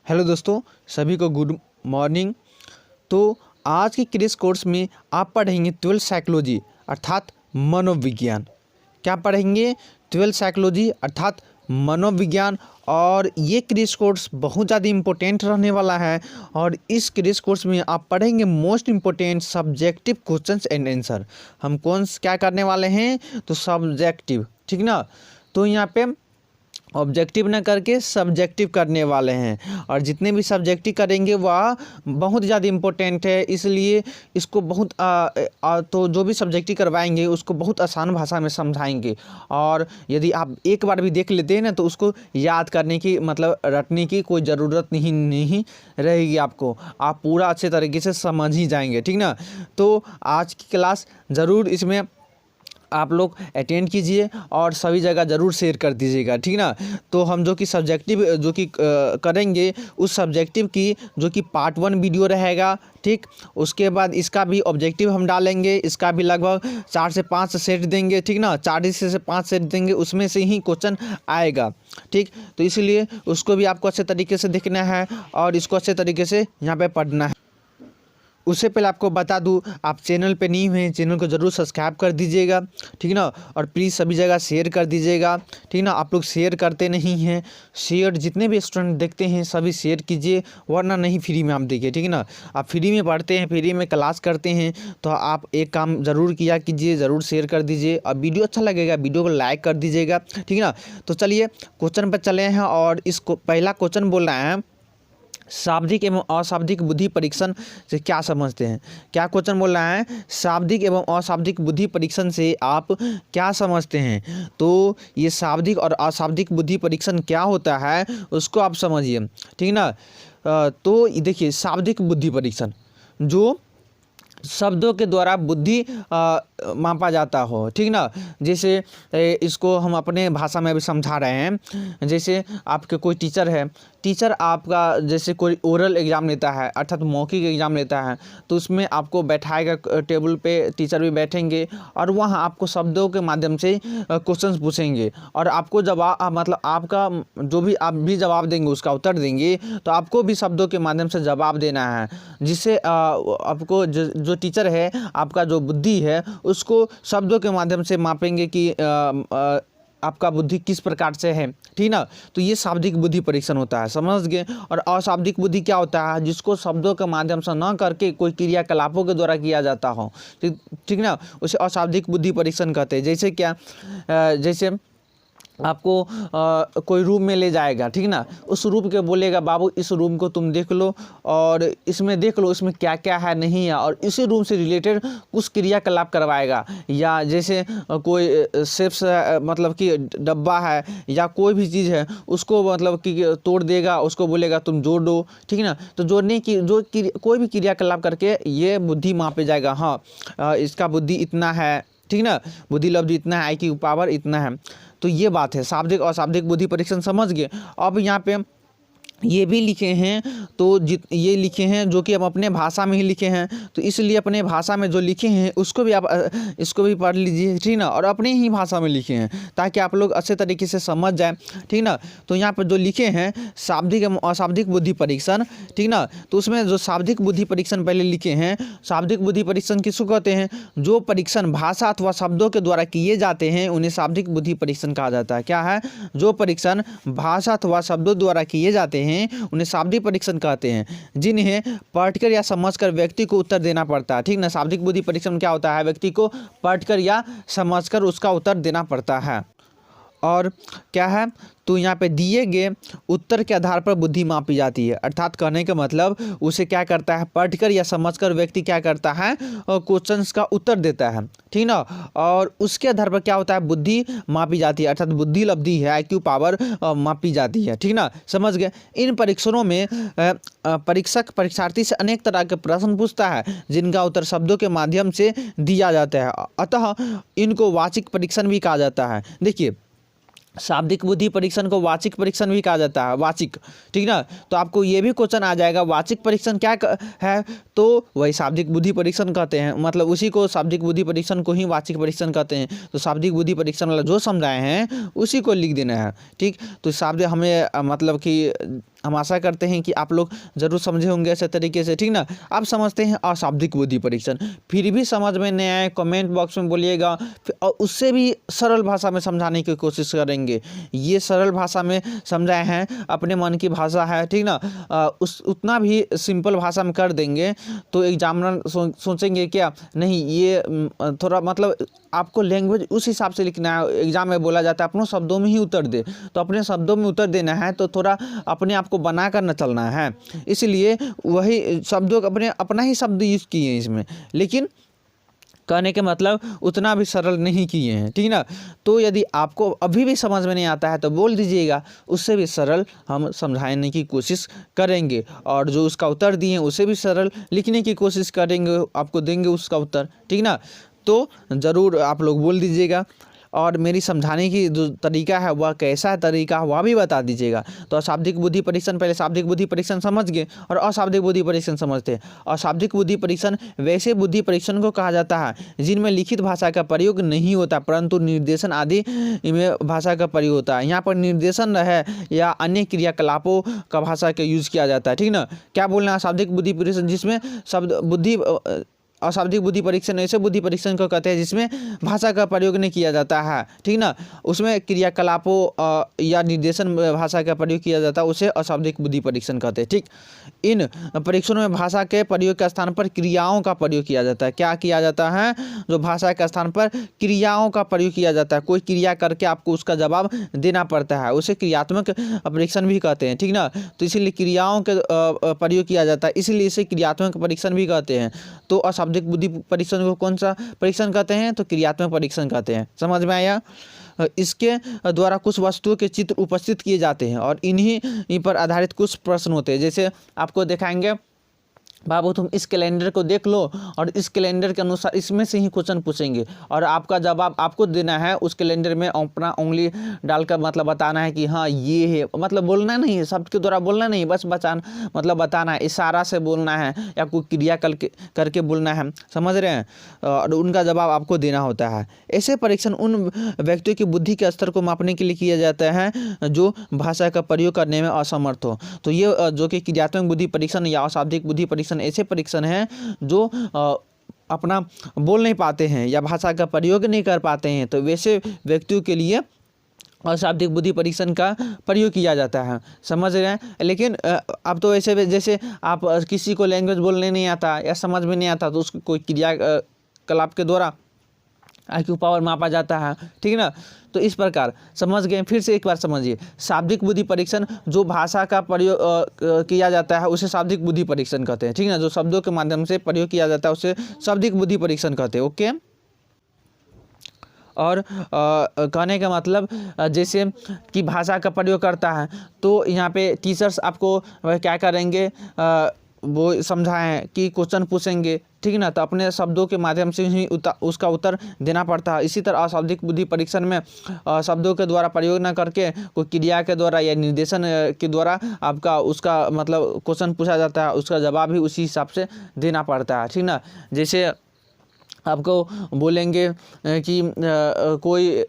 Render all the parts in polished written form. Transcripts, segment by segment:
Hello दोस्तों, सभी को गुड मॉर्निंग। तो आज के क्रेश कोर्स में आप पढ़ेंगे 12th साइकोलॉजी अर्थात मनोविज्ञान। क्या पढ़ेंगे? 12th साइकोलॉजी अर्थात मनोविज्ञान। और ये क्रेश कोर्स बहुत ज़्यादा इम्पोर्टेंट रहने वाला है। और इस क्रेश कोर्स में आप पढ़ेंगे most important subjective questions and answer. हम क्या करने वाले हैं? तो सब्जेक्टिव, ठीक ना। तो यहाँ पे ऑब्जेक्टिव ना करके सब्जेक्टिव करने वाले हैं। और जितने भी सब्जेक्टिव करेंगे वह बहुत ज़्यादा इम्पोर्टेंट है, इसलिए इसको बहुत तो जो भी सब्जेक्टिव करवाएंगे उसको बहुत आसान भाषा में समझाएंगे। और यदि आप एक बार भी देख लेते हैं ना तो उसको याद करने की मतलब रटने की कोई ज़रूरत नहीं रहेगी आपको। आप पूरा अच्छे तरीके से समझ ही जाएंगे, ठीक ना। तो आज की क्लास ज़रूर इसमें आप लोग अटेंड कीजिए और सभी जगह ज़रूर शेयर कर दीजिएगा, ठीक ना। तो हम जो कि सब्जेक्टिव करेंगे उस सब्जेक्टिव की जो कि पार्ट 1 वीडियो रहेगा, ठीक। उसके बाद इसका भी ऑब्जेक्टिव हम डालेंगे, इसका भी लगभग 4 से 5 सेट देंगे, ठीक ना। 4 से 5 सेट देंगे, उसमें से ही क्वेश्चन आएगा, ठीक। तो इसलिए उसको भी आपको अच्छे तरीके से देखना है और इसको अच्छे तरीके से यहाँ पे पढ़ना है। उससे पहले आपको बता दूं, आप चैनल पे नहीं हैं, चैनल को ज़रूर सब्सक्राइब कर दीजिएगा, ठीक ना। और प्लीज़ सभी जगह शेयर कर दीजिएगा, ठीक ना। आप लोग शेयर करते नहीं हैं, शेयर जितने भी स्टूडेंट देखते हैं सभी शेयर कीजिए, वरना नहीं फ्री में आप देखिए, ठीक ना। आप फ्री में पढ़ते हैं, फ्री में क्लास करते हैं, तो आप एक काम ज़रूर किया कीजिए, ज़रूर शेयर कर दीजिए। और वीडियो अच्छा लगेगा वीडियो को लाइक कर दीजिएगा, ठीक ना। तो चलिए क्वेश्चन पर चले हैं। और इसको पहला क्वेश्चन बोल रहे हैं, शाब्दिक एवं अशाब्दिक बुद्धि परीक्षण से क्या समझते हैं। क्या क्वेश्चन बोल रहा है? शाब्दिक एवं अशाब्दिक बुद्धि परीक्षण से आप क्या समझते हैं। तो ये शाब्दिक और अशाब्दिक बुद्धि परीक्षण क्या होता है उसको आप समझिए, ठीक ना। तो देखिए, शाब्दिक बुद्धि परीक्षण जो शब्दों के द्वारा बुद्धि मापा जाता हो, ठीक ना। जैसे इसको हम अपने भाषा में भी समझा रहे हैं। जैसे आपके कोई टीचर है, टीचर आपका जैसे कोई ओरल एग्ज़ाम लेता है अर्थात मौखिक एग्ज़ाम लेता है, तो उसमें आपको बैठाएगा, टेबल पे टीचर भी बैठेंगे और वहाँ आपको शब्दों के माध्यम से क्वेश्चंस पूछेंगे। और आपको जवाब मतलब आपका जो भी आप भी जवाब देंगे उसका उत्तर देंगे, तो आपको भी शब्दों के माध्यम से जवाब देना है, जिससे आपको जो टीचर है आपका जो बुद्धि है उसको शब्दों के माध्यम से मापेंगे कि आपका बुद्धि किस प्रकार से है, ठीक ना। तो ये शाब्दिक बुद्धि परीक्षण होता है, समझ गए। और अशाब्दिक बुद्धि क्या होता है? जिसको शब्दों के माध्यम से न करके कोई क्रियाकलापों के द्वारा किया जाता हो, ठीक ना, उसे अशाब्दिक बुद्धि परीक्षण कहते हैं। जैसे क्या? जैसे आपको कोई रूम में ले जाएगा, ठीक ना। उस रूम के बोलेगा, बाबू इस रूम को तुम देख लो और इसमें देख लो इसमें क्या क्या है नहीं है, और इसी रूम से रिलेटेड कुछ क्रियाकलाप करवाएगा। या जैसे कोई सेफ मतलब कि डब्बा है या कोई भी चीज़ है उसको मतलब कि तोड़ देगा, उसको बोलेगा तुम जोड़ दो, ठीक ना। तो जोड़ने की कोई भी क्रियाकलाप करके ये बुद्धि मापे जाएगा। हाँ, इसका बुद्धि इतना है, ठीक ना, बुद्धि लब्धि इतना है, IQ पावर इतना है। तो ये बात है, शाब्दिक और अशाब्दिक बुद्धि परीक्षण समझ गए। अब यहाँ पे ये भी लिखे हैं, तो ये लिखे हैं जो कि हम अपने भाषा में ही लिखे हैं, तो इसलिए अपने भाषा में जो लिखे हैं उसको भी आप इसको भी पढ़ लीजिए, ठीक ना। और अपने ही भाषा में लिखे हैं ताकि आप लोग अच्छे तरीके से समझ जाए, ठीक ना। तो यहाँ पर जो लिखे हैं शाब्दिक एवं अशाब्दिक बुद्धि परीक्षण, ठीक ना। तो उसमें जो शाब्दिक बुद्धि परीक्षण पहले लिखे हैं, शाब्दिक बुद्धि परीक्षण किसको कहते हैं? जो परीक्षण भाषा अथवा शब्दों के द्वारा किए जाते हैं उन्हें शाब्दिक बुद्धि परीक्षण कहा जाता है। क्या है? जो परीक्षण भाषा अथवा शब्दों द्वारा किए जाते हैं उन्हें शाब्दिक परीक्षण कहते हैं, जिन्हें पढ़कर या समझकर व्यक्ति को उत्तर देना पड़ता है, ठीक ना। शाब्दिक बुद्धि परीक्षण क्या होता है? व्यक्ति को पढ़कर या समझकर उसका उत्तर देना पड़ता है। और क्या है? तो यहाँ पे दिए गए उत्तर के आधार पर बुद्धि मापी जाती है। अर्थात कहने का मतलब उसे क्या करता है? पढ़कर या समझकर व्यक्ति क्या करता है? क्वेश्चंस का उत्तर देता है, ठीक ना। और उसके आधार पर क्या होता है? बुद्धि मापी जाती है, अर्थात बुद्धि लब्धि है, IQ पावर मापी जाती है, ठीक ना। समझ गए। इन परीक्षणों में परीक्षक परीक्षार्थी से अनेक तरह के प्रश्न पूछता है जिनका उत्तर शब्दों के माध्यम से दिया जाता है, अतः इनको वाचिक परीक्षण भी कहा जाता है। देखिए, शाब्दिक बुद्धि परीक्षण को वाचिक परीक्षण भी कहा जाता है, वाचिक, ठीक ना। तो आपको ये भी क्वेश्चन आ जाएगा, वाचिक परीक्षण क्या है? तो वही शाब्दिक बुद्धि परीक्षण कहते हैं, मतलब उसी को शाब्दिक बुद्धि परीक्षण को ही वाचिक परीक्षण कहते हैं। तो शाब्दिक बुद्धि परीक्षण वाला जो समझाए हैं उसी को लिख देना है, ठीक। तो शाब्दिक हमें मतलब कि हम आशा करते हैं कि आप लोग जरूर समझे होंगे ऐसे तरीके से, ठीक ना। अब समझते हैं अशाब्दिक बुद्धि परीक्षण। फिर भी समझ में नहीं आए कमेंट बॉक्स में बोलिएगा, और उससे भी सरल भाषा में समझाने की कोशिश करेंगे। ये सरल भाषा में समझाए हैं, अपने मन की भाषा है, ठीक ना। उस उतना भी सिंपल भाषा में कर देंगे तो एग्जामिनर सोचेंगे क्या, नहीं ये थोड़ा मतलब आपको लैंग्वेज उस हिसाब से लिखना है। एग्जाम में बोला जाता है अपनों शब्दों में ही उत्तर दे, तो अपने शब्दों में उत्तर देना है तो थोड़ा अपने आप को बना कर न चलना है। इसलिए वही शब्दों अपना ही शब्द यूज किए हैं इसमें, लेकिन कहने के मतलब उतना भी सरल नहीं किए हैं, ठीक ना। तो यदि आपको अभी भी समझ में नहीं आता है तो बोल दीजिएगा, उससे भी सरल हम समझाने की कोशिश करेंगे, और जो उसका उत्तर दिए हैं उसे भी सरल लिखने की कोशिश करेंगे, आपको देंगे उसका उत्तर, ठीक ना। तो ज़रूर आप लोग बोल दीजिएगा, और मेरी समझाने की जो तरीका है वह कैसा तरीका है वह भी बता दीजिएगा। तो अशाब्दिक बुद्धि परीक्षण, पहले शाब्दिक बुद्धि परीक्षण समझ गए और अशाब्दिक बुद्धि परीक्षण समझते हैं। अशाब्दिक बुद्धि परीक्षण वैसे बुद्धि परीक्षण को कहा जाता है जिनमें लिखित भाषा का प्रयोग नहीं होता, परंतु निर्देशन आदि में भाषा का प्रयोग होता है। यहाँ पर निर्देशन है या अन्य क्रियाकलापों का भाषा का यूज किया जाता है, ठीक ना। क्या बोलना है, अशाब्दिक बुद्धि परीक्षण जिसमें शब्द बुद्धि, अशाब्दिक बुद्धि परीक्षण ऐसे बुद्धि परीक्षण को कहते हैं जिसमें भाषा का प्रयोग नहीं किया जाता है, ठीक ना। उसमें क्रियाकलापों या निर्देशन भाषा का प्रयोग किया जाता है, उसे अशाब्दिक बुद्धि परीक्षण कहते हैं, ठीक। इन परीक्षणों में भाषा के प्रयोग के स्थान पर क्रियाओं का प्रयोग किया जाता है। क्या किया जाता है, जो भाषा के स्थान पर क्रियाओं का प्रयोग किया जाता है, कोई क्रिया करके आपको उसका जवाब देना पड़ता है, उसे क्रियात्मक परीक्षण भी कहते हैं, ठीक ना। तो इसीलिए क्रियाओं के प्रयोग किया जाता है, इसीलिए इसे क्रियात्मक परीक्षण भी कहते हैं। तो अशाब्दिक बुद्धि परीक्षण को कौन सा परीक्षण कहते हैं, तो क्रियात्मक परीक्षण कहते हैं। समझ में आया। इसके द्वारा कुछ वस्तुओं के चित्र उपस्थित किए जाते हैं और इन्हीं पर आधारित कुछ प्रश्न होते हैं। जैसे आपको दिखाएंगे, बाबू तुम इस कैलेंडर को देख लो और इस कैलेंडर के अनुसार इसमें से ही क्वेश्चन पूछेंगे, और आपका जवाब आपको देना है उस कैलेंडर में अपना उंगली डालकर, मतलब बताना है कि हाँ ये है, मतलब बोलना नहीं है, शब्द के द्वारा बोलना नहीं, बस बचाना मतलब बताना है, इशारा से बोलना है या कोई क्रिया करके बोलना है, समझ रहे हैं, और उनका जवाब आपको देना होता है। ऐसे परीक्षण उन व्यक्तियों की बुद्धि के स्तर को मापने के लिए किया जाता है जो भाषा का प्रयोग करने में असमर्थ हो। तो ये जो कि क्रियात्मक बुद्धि परीक्षण या अशाब्दिक बुद्धि परीक्षण ऐसे परीक्षण हैं जो अपना बोल नहीं पाते हैं या भाषा का प्रयोग नहीं कर पाते हैं, तो वैसे व्यक्तियों के लिए अशाब्दिक बुद्धि परीक्षण का प्रयोग किया जाता है, समझ रहे हैं। लेकिन अब तो ऐसे जैसे आप किसी को लैंग्वेज बोलने नहीं आता या समझ में नहीं आता तो उसको कोई क्रिया कलाप के द्वारा IQ पावर मापा जाता है, ठीक ना। तो इस प्रकार समझ गए। फिर से एक बार समझिए, शाब्दिक बुद्धि परीक्षण जो भाषा का प्रयोग किया जाता है उसे शाब्दिक बुद्धि परीक्षण कहते हैं, ठीक ना। जो शब्दों के माध्यम से प्रयोग किया जाता है उसे शाब्दिक बुद्धि परीक्षण कहते हैं, ओके। और कहने का मतलब जैसे कि भाषा का प्रयोग करता है तो यहाँ पे टीचर्स आपको क्या करेंगे, वो समझाएं कि क्वेश्चन पूछेंगे, ठीक ना। तो अपने शब्दों के माध्यम से ही उसका उत्तर देना पड़ता है। इसी तरह अशाब्दिक बुद्धि परीक्षण में शब्दों के द्वारा प्रयोग न करके कोई क्रिया के द्वारा या निर्देशन के द्वारा आपका उसका मतलब क्वेश्चन पूछा जाता है, उसका जवाब भी उसी हिसाब से देना पड़ता है, ठीक ना। जैसे आपको बोलेंगे कि कोई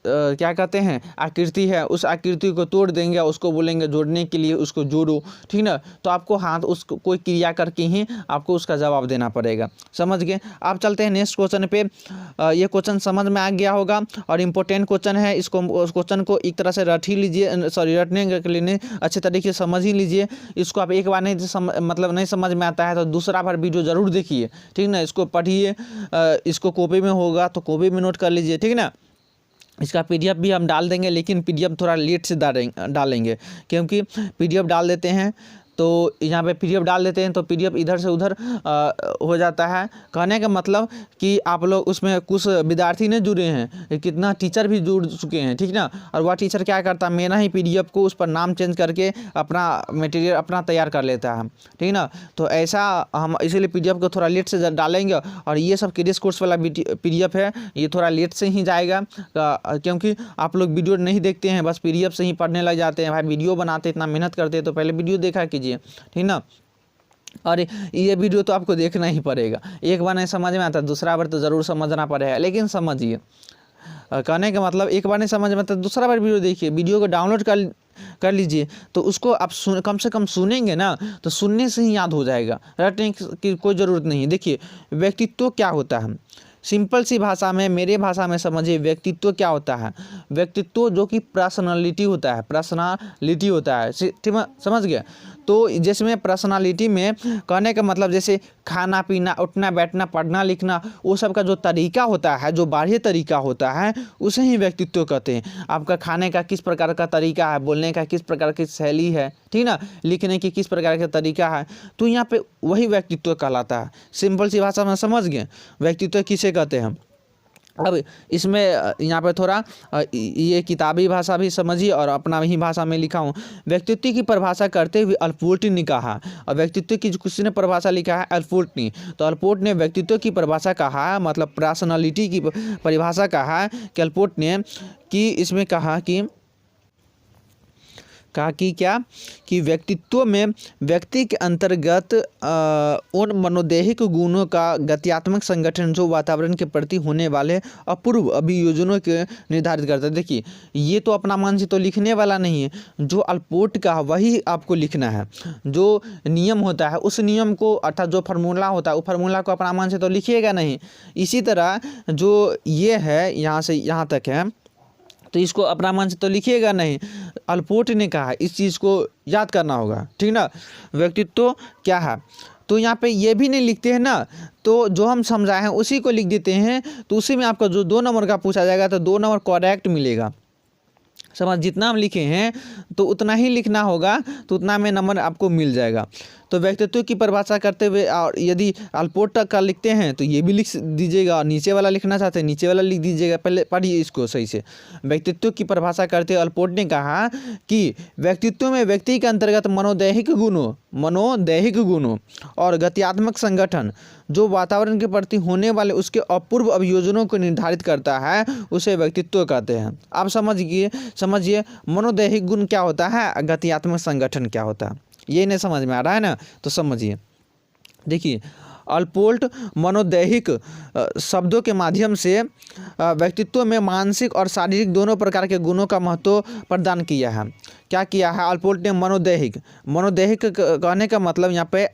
क्या कहते हैं आकृति है, उस आकृति को तोड़ देंगे, उसको बोलेंगे जोड़ने के लिए उसको जोड़ो, ठीक ना। तो आपको हाथ उसको कोई क्रिया करके ही आपको उसका जवाब देना पड़ेगा, समझ गए। आप चलते हैं नेक्स्ट क्वेश्चन पे। ये क्वेश्चन समझ में आ गया होगा और इम्पोर्टेंट क्वेश्चन है, इसको क्वेश्चन को एक तरह से रट ही लीजिए, सॉरी रटने के लिए नहीं, अच्छे तरीके से समझ ही लीजिए। इसको आप एक बार नहीं मतलब नहीं समझ में आता है तो दूसरा बार वीडियो ज़रूर देखिए, ठीक ना। इसको पढ़िए, इसको कॉपी में होगा तो कॉपी में नोट कर लीजिए, ठीक ना। इसका PDF भी हम डाल देंगे, लेकिन PDF थोड़ा लेट से डालेंगे क्योंकि PDF डाल देते हैं तो यहाँ पे PDF डाल देते हैं तो PDF इधर से उधर हो जाता है। कहने का मतलब कि आप लोग उसमें कुछ विद्यार्थी नहीं जुड़े हैं, कितना टीचर भी जुड़ चुके हैं, ठीक ना। और वह टीचर क्या करता है, मेरा ही PDF को उस पर नाम चेंज करके अपना मटेरियल अपना तैयार कर लेता है, ठीक ना। तो ऐसा हम इसीलिए PDF को थोड़ा लेट से डालेंगे। और ये सब क्रैश कोर्स वाला PDF है, ये थोड़ा लेट से ही जाएगा क्योंकि आप लोग वीडियो नहीं देखते हैं, बस PDF से ही पढ़ने लग जाते हैं। भाई वीडियो बनाते इतना मेहनत करते हैं तो पहले वीडियो देखा कीजिए, ठीक ना। और ये वीडियो तो आपको देखना ही पड़ेगा, एक बार नहीं समझ में आता दूसरा बार तो ज़रूर समझना पड़ेगा, लेकिन समझिए। कहने का मतलब एक बार नहीं समझ में आता दूसरा बार वीडियो देखिए, वीडियो को डाउनलोड कर कर लीजिए, तो उसको आप कम से कम सुनेंगे ना, तो सुनने से ही याद हो जाएगा, रटने की कोई ज़रूरत नहीं। देखिए व्यक्तित्व क्या होता है, सिंपल सी भाषा में, मेरे भाषा में समझिए, व्यक्तित्व क्या होता है। व्यक्तित्व जो कि पर्सनालिटी होता है, पर्सनालिटी होता है, ठीक है, समझ गए। तो जिसमें पर्सनालिटी में कहने का मतलब जैसे खाना पीना, उठना बैठना, पढ़ना लिखना, वो सब का जो तरीका होता है, जो बाह्य तरीका होता है, उसे ही व्यक्तित्व कहते हैं। आपका खाने का किस प्रकार का तरीका है, बोलने का किस प्रकार की शैली है, ठीक ना, लिखने की किस प्रकार का तरीका है, तो यहाँ पे वही व्यक्तित्व कहलाता है। सिंपल सी भाषा में समझ गए व्यक्तित्व किसे कहते हैं। अब इसमें यहाँ पे थोड़ा ये किताबी भाषा भी समझिए और अपना ही भाषा में लिखा हूँ। व्यक्तित्व की परिभाषा करते हुए अल्पोर्ट ने कहा, और व्यक्तित्व की किसी ने परिभाषा लिखा है अल्पोर्ट ने, तो अल्पोर्ट ने व्यक्तित्व की परिभाषा कहा, मतलब पर्सनालिटी की परिभाषा कहा कि अल्पोर्ट ने, कि इसमें कहा कि क्या कि व्यक्तित्व में व्यक्ति के अंतर्गत उन मनोदैहिक गुणों का गत्यात्मक संगठन जो वातावरण के प्रति होने वाले अपूर्व अभियोजनों के निर्धारित करता है। देखिए ये तो अपना मन से तो लिखने वाला नहीं है, जो अल्पोर्ट का वही आपको लिखना है। जो नियम होता है उस नियम को, अर्थात जो फार्मूला होता है वो फार्मूला को अपना मन से तो लिखिएगा नहीं। इसी तरह जो ये है यहाँ से यहाँ तक है, तो इसको अपना मन से तो लिखिएगा नहीं। अल्पोर्ट ने कहा, इस चीज़ को याद करना होगा, ठीक ना। व्यक्तित्व क्या है, तो यहाँ पे ये भी नहीं लिखते हैं ना, तो जो हम समझाए हैं उसी को लिख देते हैं, तो उसी में आपका जो 2 नंबर का पूछा जाएगा तो 2 नंबर करेक्ट मिलेगा। समझ, जितना हम लिखे हैं तो उतना ही लिखना होगा, तो उतना में नंबर आपको मिल जाएगा। तो व्यक्तित्व की परिभाषा करते हुए, और यदि अल्पोर्ट का लिखते हैं तो ये भी लिख दीजिएगा, और नीचे वाला लिखना चाहते हैं नीचे वाला लिख दीजिएगा। पहले पढ़िए इसको सही से। व्यक्तित्व की परिभाषा करते हुए अल्पोर्ट ने कहा कि व्यक्तित्व में व्यक्ति के अंतर्गत मनोदैहिक गुणों और गत्यात्मक संगठन जो वातावरण के प्रति होने वाले उसके अपूर्व अभियोजनों को निर्धारित करता है, उसे व्यक्तित्व कहते हैं। आप समझिए मनोदैहिक गुण क्या होता है, गत्यात्मक संगठन क्या होता है, ये नहीं समझ में आ रहा है ना, तो समझिए। देखिए अल्पोर्ट मनोदैहिक शब्दों के माध्यम से व्यक्तित्व में मानसिक और शारीरिक दोनों प्रकार के गुणों का महत्व प्रदान किया है। क्या किया है अल्पोर्ट ने, मनोदैहिक कहने का मतलब यहाँ पे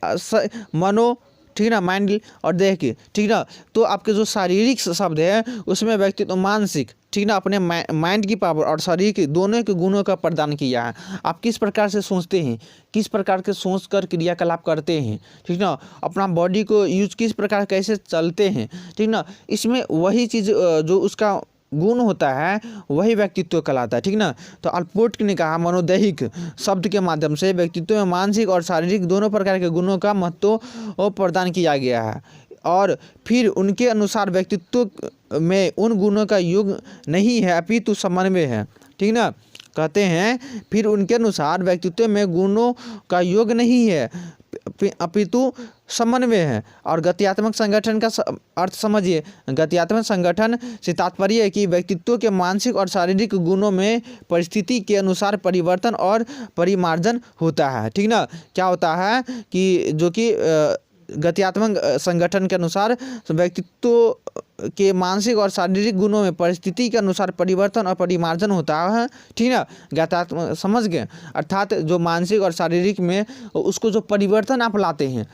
मनो, ठीक ना, माइंड और देह की, ठीक ना। तो आपके जो शारीरिक शब्द है उसमें व्यक्तित्व मानसिक, ठीक ना, अपने माइंड की पावर और शरीर के दोनों के गुणों का प्रदान किया है। आप किस प्रकार से सोचते हैं, किस प्रकार के सोच कर क्रियाकलाप करते हैं, ठीक ना, अपना बॉडी को यूज किस प्रकार कैसे चलते हैं, ठीक ना, इसमें वही चीज़ जो उसका गुण होता है वही व्यक्तित्व कहलाता है, ठीक ना। तो अल्पोर्ट ने कहा मनोदैहिक शब्द के माध्यम से व्यक्तित्व में मानसिक और शारीरिक दोनों प्रकार के गुणों का महत्व प्रदान किया गया है, और फिर उनके अनुसार व्यक्तित्व में उन गुणों का योग नहीं है अपितु समन्वय है, ठीक ना। कहते हैं फिर उनके अनुसार व्यक्तित्व में गुणों का योग नहीं है अपितु समन्वय है। और गत्यात्मक संगठन का अर्थ समझिए। गत्यात्मक संगठन से तात्पर्य है कि व्यक्तित्व के मानसिक और शारीरिक गुणों में परिस्थिति के अनुसार परिवर्तन और परिमार्जन होता है, ठीक ना। क्या होता है कि जो कि गत्यात्मक संगठन के अनुसार व्यक्तित्व के मानसिक और शारीरिक गुणों में परिस्थिति के अनुसार परिवर्तन और परिमार्जन होता है, ठीक ना। गत्यात्मक समझ गए, अर्थात जो मानसिक और शारीरिक में उसको जो परिवर्तन आप लाते हैं,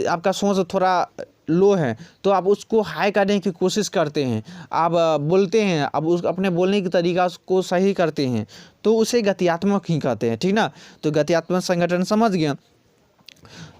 आपका सोच थोड़ा लो है तो आप उसको हाई करने की कोशिश करते हैं, आप बोलते हैं, अब उस अपने बोलने की तरीका को सही करते हैं, तो उसे गत्यात्मक ही कहते हैं, ठीक ना। तो गत्यात्मक संगठन समझ गए।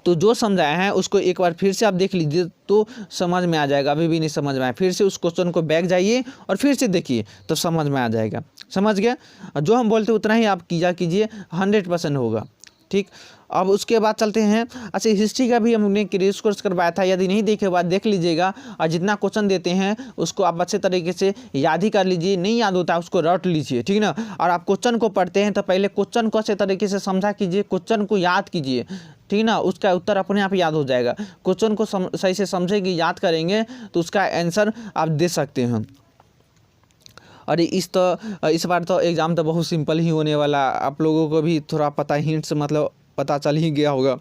तो जो समझाया है उसको एक बार फिर से आप देख लीजिए तो समझ में आ जाएगा। अभी भी नहीं समझ में आया, फिर से उस क्वेश्चन को बैक जाइए और फिर से देखिए तो समझ में आ जाएगा। समझ गया, जो हम बोलते उतना ही आप कीजिए, 100% होगा, ठीक। अब उसके बाद चलते हैं। अच्छा, हिस्ट्री का भी हमने क्रेश कोर्स करवाया था, यदि नहीं देखे बाद देख लीजिएगा, और जितना क्वेश्चन देते हैं उसको आप अच्छे तरीके से याद ही कर लीजिए, नहीं याद होता है उसको रट लीजिए, ठीक ना। और आप क्वेश्चन को पढ़ते हैं तो पहले क्वेश्चन को अच्छे तरीके से समझा कीजिए, क्वेश्चन को याद कीजिए, ठीक ना, उसका उत्तर अपने आप याद हो जाएगा। क्वेश्चन को सही से समझेंगे, याद करेंगे तो उसका आंसर आप दे सकते हैं। और इस बार तो एग्ज़ाम तो बहुत सिंपल ही होने वाला, आप लोगों को भी थोड़ा पता हिंट्स मतलब पता चल ही गया होगा।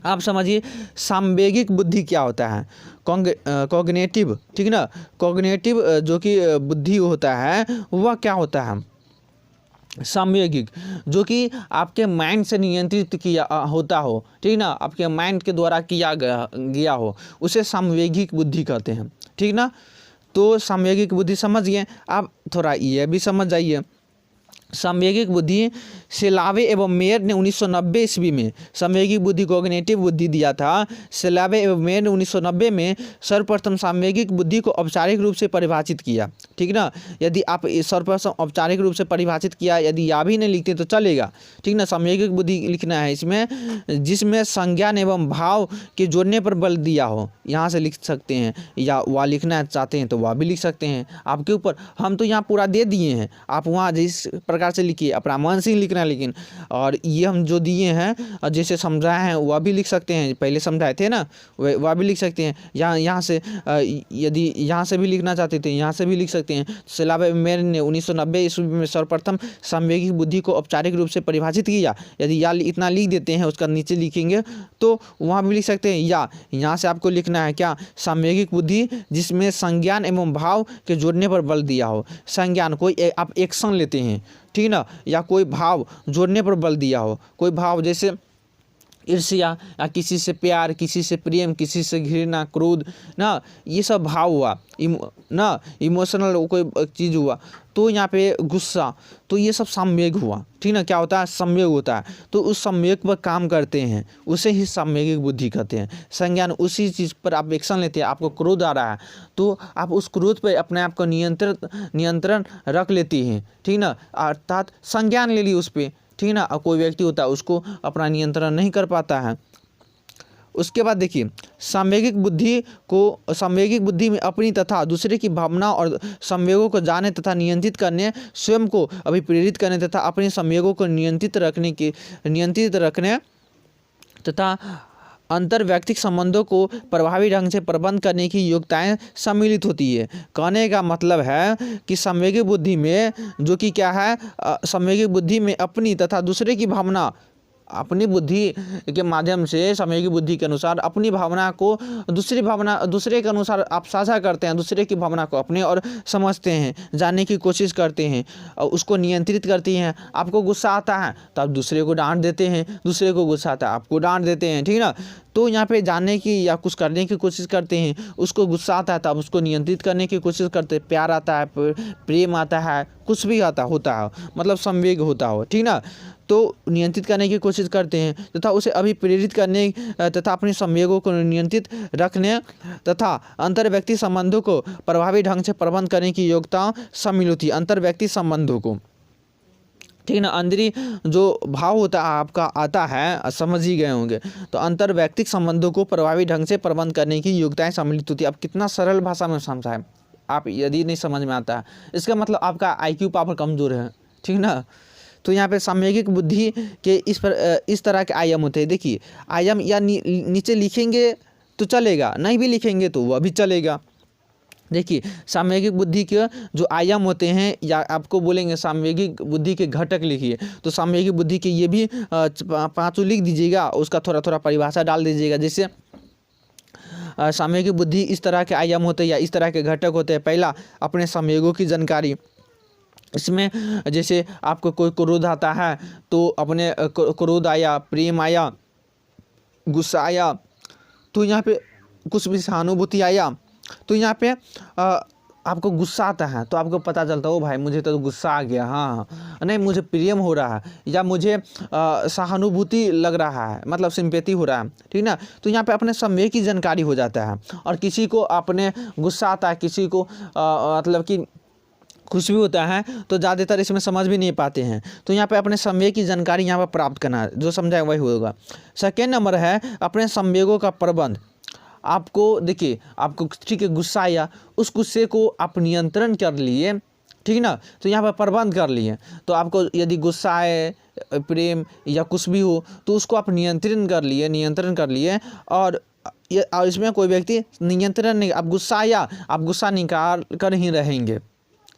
आप समझिए सांवेगिक बुद्धि क्या होता है, कॉग्निटिव, ठीक ना। कॉग्निटिव जो कि बुद्धि होता है वह क्या होता है, संवेगिक, जो कि आपके माइंड से नियंत्रित किया होता हो, ठीक ना, आपके माइंड के द्वारा किया गया हो, उसे संवेगिक बुद्धि कहते हैं, ठीक ना। तो संवेगिक बुद्धि समझ गए। आप थोड़ा ये भी समझ जाइए। संवेगिक बुद्धि सेलावे एवं मेयर ने 1990 ईस्वी में संवेगिक बुद्धि कॉग्निटिव बुद्धि दिया था। सेलावे एवं मेयर ने 1990 में सर्वप्रथम संवेगिक बुद्धि को औपचारिक रूप से परिभाषित किया, ठीक ना। यदि आप सर्वप्रथम औपचारिक रूप से परिभाषित किया, यदि या भी नहीं लिखते तो चलेगा, ठीक ना। संवेगिक बुद्धि लिखना है इसमें, जिसमें संज्ञान एवं भाव के जोड़ने पर बल दिया हो, यहाँ से लिख सकते हैं, या वह लिखना चाहते हैं तो वह भी लिख सकते हैं, आपके ऊपर। हम तो यहाँ पूरा दे दिए हैं, आप वहाँ जिस प्रकार से लिखिए, अपना मन से ही लिखना है लेकिन। और ये हम जो दिए हैं जैसे समझाए हैं वह भी लिख सकते हैं, पहले समझाए थे ना, वह भी लिख सकते हैं। यहाँ से यदि यहाँ से भी लिखना चाहते थे यहाँ से भी लिख सकते हैं। सेलावे मेयर ने 1990 ईस्वी में सर्वप्रथम संवेगिक बुद्धि को औपचारिक रूप से परिभाषित किया। यदि या इतना लिख देते हैं, उसका नीचे लिखेंगे तो वहाँ भी लिख सकते हैं। या यहाँ से आपको लिखना है क्या, संवेगिक बुद्धि जिसमें संज्ञान एवं भाव के जोड़ने पर बल दिया हो। संज्ञान, कोई आप एक्शन लेते हैं, ठीक ना, या कोई भाव जोड़ने पर बल दिया हो। कोई भाव जैसे ईर्ष्या, या किसी से प्यार, किसी से प्रेम, किसी से घृणा, क्रोध ना, ये सब भाव हुआ ना, इमोशनल कोई चीज़ हुआ। तो यहाँ पे गुस्सा, तो ये सब संवेग हुआ, ठीक ना। क्या होता है, संवेग होता है। तो उस संवेग पर काम करते हैं, उसे ही संवेगिक बुद्धि कहते हैं। संज्ञान, उसी चीज़ पर आप एक्शन लेते हैं। आपको क्रोध आ रहा है तो आप उस क्रोध पर अपने आप को नियंत्रण रख लेते हैं, ठीक ना, अर्थात संज्ञान ले ली उस पर, ठीक ना। कोई व्यक्ति होता है उसको अपना नियंत्रण नहीं कर पाता है। उसके बाद देखिए, संवेगिक बुद्धि में अपनी तथा दूसरे की भावना और संवेगों को जाने तथा नियंत्रित करने, स्वयं को अभिप्रेरित करने तथा अपने संवेगों को नियंत्रित रखने तथा अंतर्वैयक्तिक संबंधों को प्रभावी ढंग से प्रबंध करने की योग्यताएं सम्मिलित होती है। कहने का मतलब है कि संवेगिक बुद्धि में जो कि क्या है, संवेगिक बुद्धि में अपनी तथा दूसरे की भावना, अपनी बुद्धि के माध्यम से संवेगिक बुद्धि के अनुसार अपनी भावना को दूसरे के अनुसार आप साझा करते हैं, दूसरे की भावना को अपने और समझते हैं, जानने की कोशिश करते हैं और उसको नियंत्रित करती हैं। आपको गुस्सा आता है तो आप दूसरे को डांट देते हैं, दूसरे को गुस्सा आता है आपको डांट देते हैं, ठीक ना। तो यहाँ पे जानने की या कुछ करने की कोशिश करते हैं, उसको गुस्सा आता है तो आप उसको नियंत्रित करने की कोशिश करते हैं। प्यार आता है, प्रेम आता है, कुछ भी होता है, मतलब संवेग होता हो, ठीक ना। तो नियंत्रित करने की कोशिश करते हैं तथा उसे अभिप्रेरित करने तथा अपने संवेगों को नियंत्रित रखने तथा अंतर्व्यक्ति संबंधों को प्रभावी ढंग से प्रबंध करने की योग्यता सम्मिलित होती है। अंतर्व्यक्ति संबंधों को, ठीक ना, अंदरी जो भाव होता है आपका आता है, समझ ही गए होंगे। तो अंतर्वैयक्तिक संबंधों को प्रभावी ढंग से प्रबंध करने की योग्यताएं सम्मिलित होती है। अब कितना सरल भाषा में समझाएं, आप यदि नहीं समझ में आता है इसका मतलब आपका IQ पावर कमज़ोर है, ठीक ना। तो यहाँ पे संवेगिक बुद्धि के इस तरह के आयाम होते हैं। देखिए, आयाम या नीचे लिखेंगे तो चलेगा, नहीं भी लिखेंगे तो वह भी चलेगा। देखिए, संवेगिक बुद्धि के जो आयाम होते हैं, या आपको बोलेंगे संवेगिक बुद्धि के घटक लिखिए, तो संवेगिक बुद्धि के ये भी 5 लिख दीजिएगा, उसका थोड़ा थोड़ा परिभाषा डाल दीजिएगा। जैसे संवेगिक बुद्धि इस तरह के आयाम होते हैं या इस तरह के घटक होते हैं। पहला, अपने संवेगों की जानकारी। इसमें जैसे आपको कोई क्रोध आता है तो अपने क्रोध आया, प्रेम आया, गुस्सा आया, तो यहाँ पे कुछ भी सहानुभूति आया, तो यहाँ पे आपको गुस्सा आता है तो आपको पता चलता है, ओ भाई मुझे तो गुस्सा आ गया, हाँ नहीं मुझे प्रेम हो रहा है, या मुझे सहानुभूति लग रहा है, मतलब सिंपैथी हो रहा है, ठीक ना। तो यहाँ पे अपने संवेग की जानकारी हो जाता है। और किसी को अपने गुस्सा आता है, किसी को मतलब कि कुछ भी होता है, तो ज़्यादातर इसमें समझ भी नहीं पाते हैं। तो यहाँ पे अपने संवेग की जानकारी यहाँ पर प्राप्त करना, जो समझाए वही होगा। सेकेंड नंबर है अपने संवेगों का प्रबंध। आपको देखिए, आपको ठीक है गुस्सा आया, उस गुस्से को आप नियंत्रण कर लिए, ठीक ना, तो यहाँ पर प्रबंध कर लिए। तो आपको यदि गुस्सा आए, प्रेम या कुछ भी हो, तो उसको आप नियंत्रण कर लिए और इसमें कोई व्यक्ति नियंत्रण नहीं, आप गुस्सा आया, आप गुस्सा निकाल कर ही रहेंगे,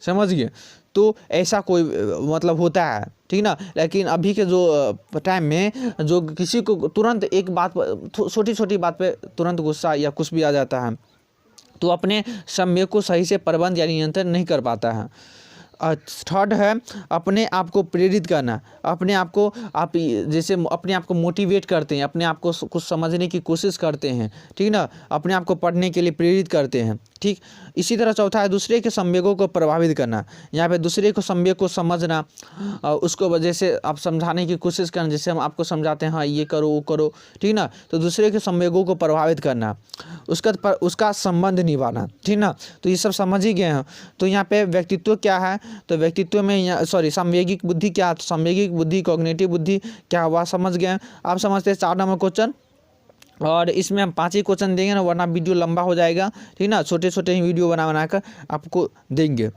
समझ गए। तो ऐसा कोई मतलब होता है, ठीक ना। लेकिन अभी के जो टाइम में जो किसी को तुरंत एक बात पर, छोटी छोटी बात पे तुरंत गुस्सा या कुछ भी आ जाता है, तो अपने संवेग को सही से प्रबंध या नियंत्रण नहीं कर पाता है। थर्ड है अपने आप को प्रेरित करना, अपने आप को आप जैसे अपने आप को मोटिवेट करते हैं, अपने आप को कुछ समझने की कोशिश करते हैं, ठीक ना, अपने आप को पढ़ने के लिए प्रेरित करते हैं, ठीक। इसी तरह चौथा है दूसरे के संवेगों को प्रभावित करना। यहाँ पे दूसरे को संवेग को समझना, उसको वजह से आप समझाने की कोशिश करना, जैसे हम आपको समझाते हैं हाँ ये करो वो करो, ठीक ना, तो दूसरे के संवेगों को प्रभावित करना, उसका संबंध निभाना, ठीक ना। तो ये सब समझ ही गए हैं। तो यहाँ पे व्यक्तित्व क्या है, तो व्यक्तित्व में संवेगिक बुद्धि क्या, संवेगिक बुद्धि कॉग्निटिव बुद्धि क्या हुआ समझ गए। आप समझते हैं 4 नंबर क्वेश्चन, और इसमें हम 5 ही क्वेश्चन देंगे ना, वरना वीडियो लंबा हो जाएगा, ठीक ना, छोटे छोटे ही वीडियो बनाकर आपको देंगे।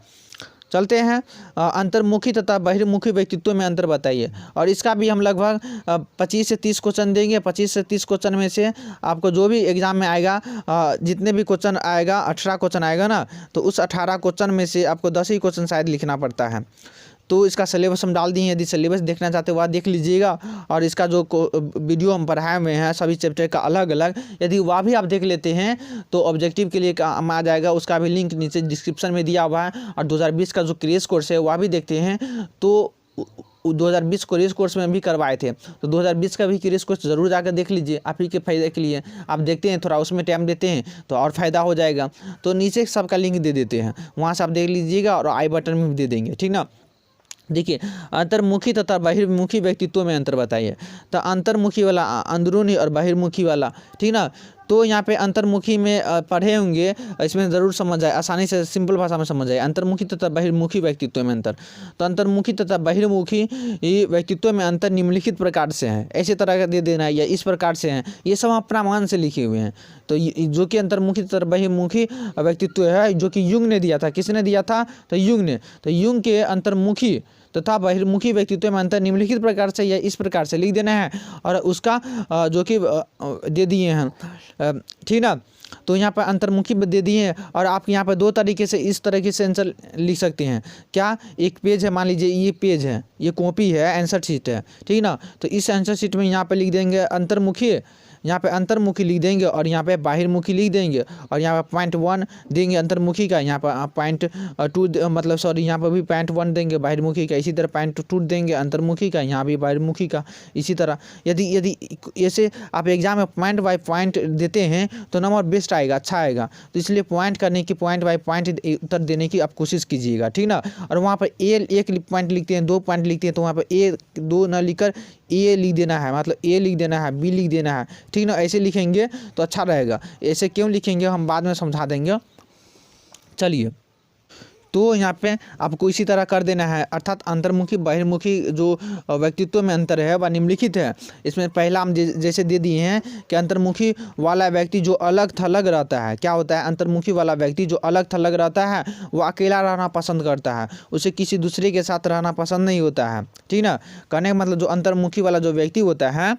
चलते हैं अंतर्मुखी तथा बहिर्मुखी व्यक्तित्व में अंतर बताइए, और इसका भी हम लगभग 25 से 30 क्वेश्चन देंगे। 25 से 30 क्वेश्चन में से आपको जो भी एग्जाम में आएगा, जितने भी क्वेश्चन आएगा 18 क्वेश्चन आएगा ना, तो उस 18 क्वेश्चन में से आपको 10 ही क्वेश्चन शायद लिखना पड़ता है। तो इसका सिलेबस हम डाल दिए हैं, यदि सिलेबस देखना चाहते हो वह देख लीजिएगा, और इसका जो वीडियो हम पढ़ाए हुए हैं सभी चैप्टर का अलग अलग, यदि वह भी आप देख लेते हैं तो ऑब्जेक्टिव के लिए काम आ जाएगा। उसका भी लिंक नीचे डिस्क्रिप्शन में दिया हुआ है। और 2020 का जो क्रैश कोर्स है वह भी देखते हैं, तो 2020 क्रैश कोर्स में भी करवाए थे, तो 2020 का भी क्रैश कोर्स ज़रूर जाकर देख लीजिए, आप ही के फायदे के लिए। आप देखते हैं थोड़ा उसमें टाइम देते हैं तो और फ़ायदा हो जाएगा। तो नीचे सबका लिंक दे देते हैं, वहाँ से आप देख लीजिएगा, और आई बटन में भी दे देंगे, ठीक ना। देखिए अंतर्मुखी तथा बहिर्मुखी व्यक्तित्व में अंतर बताइए। तो अंतर्मुखी वाला अंदरूनी और बहिर्मुखी वाला, ठीक ना। तो यहाँ पे अंतर्मुखी में पढ़े होंगे, इसमें ज़रूर समझ आए, आसानी से सिंपल भाषा में समझ आए। अंतर्मुखी तथा बहिर्मुखी व्यक्तित्व में अंतर। तो अंतर्मुखी तथा बहिर्मुखी व्यक्तित्व में अंतर निम्नलिखित प्रकार से हैं, ऐसे तरह का दे देना है या इस प्रकार से हैं, ये सब अपना मान से लिखे हुए हैं। तो जो कि अंतर्मुखी तथा बहिर्मुखी व्यक्तित्व है, जो कि युंग ने दिया था, किसने दिया था, तो युंग ने। तो युंग के अंतर्मुखी तथा बहिर्मुखी व्यक्तित्व में अंतर निम्नलिखित प्रकार से या इस प्रकार से लिख देना है, और उसका जो कि दे दिए हैं, ठीक ना। तो यहाँ पर अंतर्मुखी दे दिए हैं, और आप यहाँ पर 2 तरीके से इस तरीके से आंसर लिख सकते हैं। क्या, एक पेज है, मान लीजिए ये पेज है, ये कॉपी है, आंसर शीट है, ठीक ना। तो इस आंसर शीट में यहाँ पर लिख देंगे अंतर्मुखी, यहाँ पे अंतर्मुखी लिख देंगे, और यहाँ पे बाहिर्मुखी लिख देंगे, और यहाँ पे पॉइंट 1 देंगे अंतर्मुखी का, यहाँ पर पॉइंट 2 मतलब सॉरी यहाँ पर भी पॉइंट 1 देंगे बाहिर्मुखी का, इसी तरह पॉइंट 2 देंगे अंतर्मुखी का, यहाँ भी बाहिर्मुखी का। इसी तरह यदि ऐसे आप एग्जाम में पॉइंट बाई पॉइंट देते हैं तो नंबर बेस्ट आएगा, अच्छा आएगा। तो इसलिए पॉइंट करने की, पॉइंट बाई पॉइंट उत्तर देने की आप कोशिश कीजिएगा, ठीक ना। और वहाँ पर एक पॉइंट लिखते हैं, 2 पॉइंट लिखते हैं, तो वहाँ पर 2 न लिखकर ए लिख देना है, मतलब ए लिख देना है, बी लिख देना है, ठीक ना। ऐसे लिखेंगे तो अच्छा रहेगा। ऐसे क्यों लिखेंगे हम बाद में समझा देंगे। चलिए, तो यहाँ पे आपको इसी तरह कर देना है, अर्थात अंतर्मुखी बहिर्मुखी जो व्यक्तित्व में अंतर है वह निम्नलिखित है। इसमें पहला हम जैसे दे दिए हैं कि अंतर्मुखी वाला व्यक्ति जो अलग थलग रहता है, क्या होता है, अंतर्मुखी वाला व्यक्ति जो अलग थलग रहता है वो अकेला रहना पसंद करता है, उसे किसी दूसरे के साथ रहना पसंद नहीं होता है, ठीक ना। कहने का मतलब जो अंतर्मुखी वाला जो व्यक्ति होता है